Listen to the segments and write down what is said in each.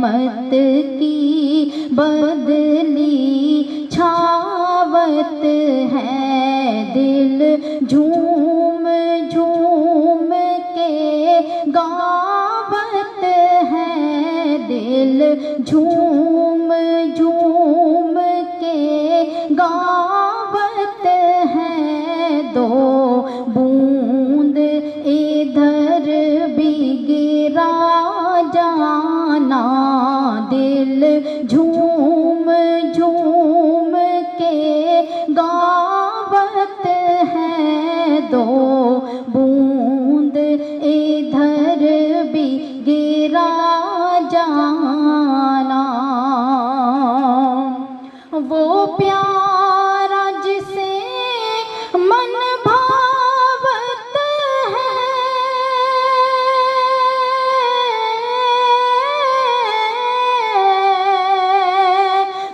रहमत की बदली छावत है। दिल झूम झूम के गावत है। दिल झूम झूम के गावत है। दो बूंद इधर भी गिरा जाना। दिल झूम झूम के गावत है। दो बूंद इधर भी गिरा जाना। वो प्यारा जिसे मन भावत है।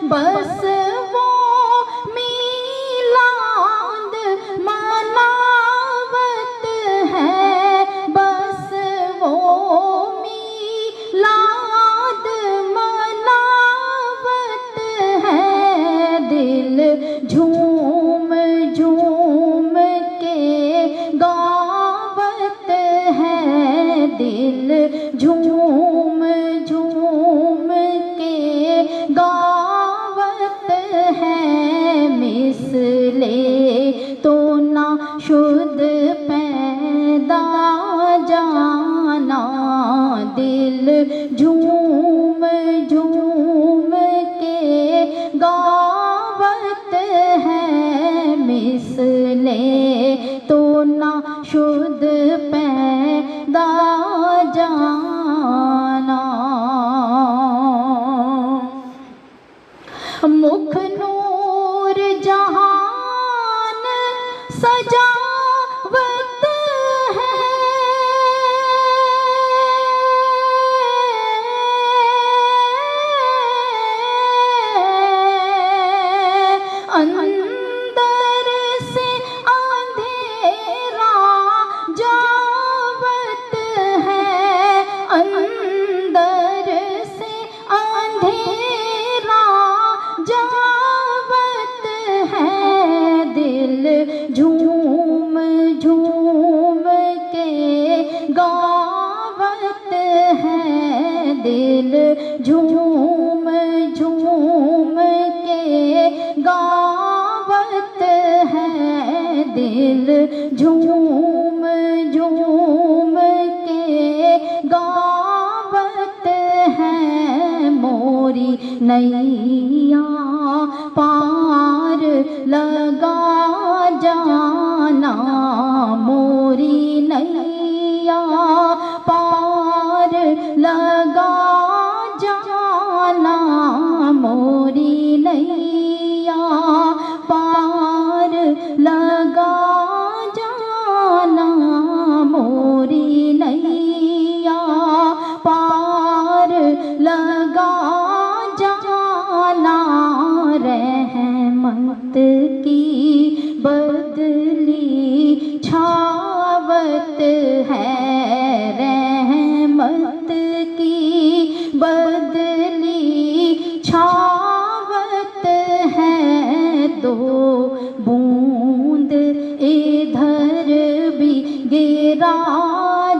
बस वो मीलाद मनावत है। बस वो मीलाद मनावत है। दिल झूम झूम के गावत है। दिल झूम झूम के गावत है। मिसले तो ना शुद्ध पैदा जाना। दिल झूम झूम के गावत है। मिसले तो ना शुद्ध पैदा जाना। मुख नूर जहान सजावत है। अंदर से अंधेरा जावत है। अंदर से अंधेरा जावत है। दिल झूम झूम के गावत है। दिल झूम झूम के गावत है। दिल झूम झूम के गावत है। मोरी नैया पार लगा जाना। मोरी नैया पार लगा जाना। मोरी नैया पार लगा जाना। मोरी नैया पार लगा जाना। रहमत की बदली छावत है। रहमत की बदली छावत है। दो बूंद इधर भी गिरा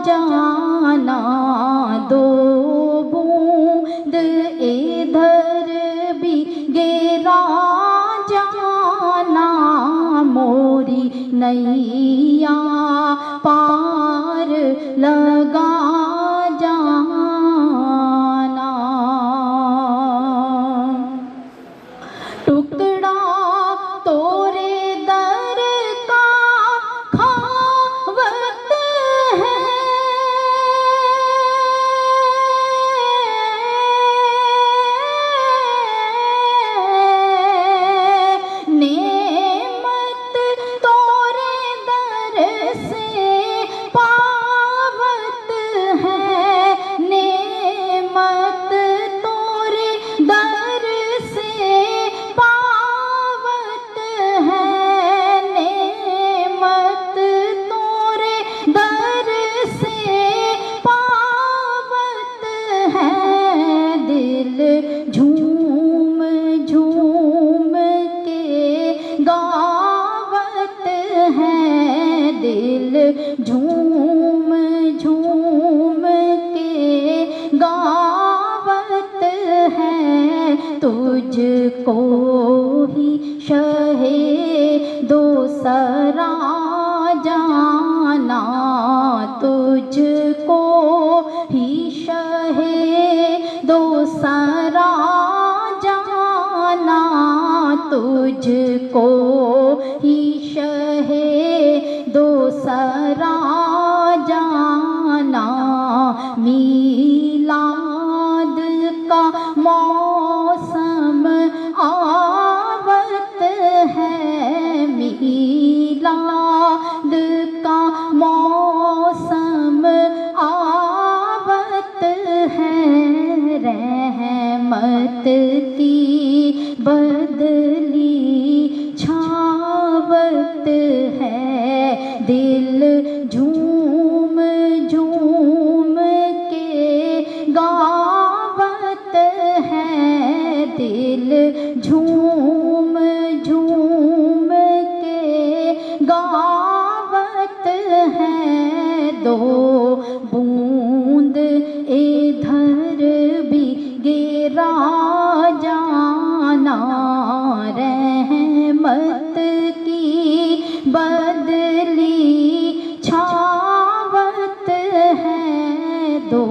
जाना। दो बूंद इधर भी गिरा जाना। मोरी नैया पार लगा जाना। टुकड़ा तोरे दर का खावत है। नेमत तोरे दर से पावत दिल झूम झूम के गावत है तुझको ही शहे दो सरा जाना, तुझको ही शहे दो सरा जाना, तुझको ही शहे दो सरा जाना। मीलाद का मौसम आवत है, मीलाद का मौसम आवत है, रहमत की बदली छावत है, दिल झूम झूम के गावत है, दिल झूम झूम के गावत है। दो बूंद इधर भी गिरा जाना, रहमत की बदली छावत है, दो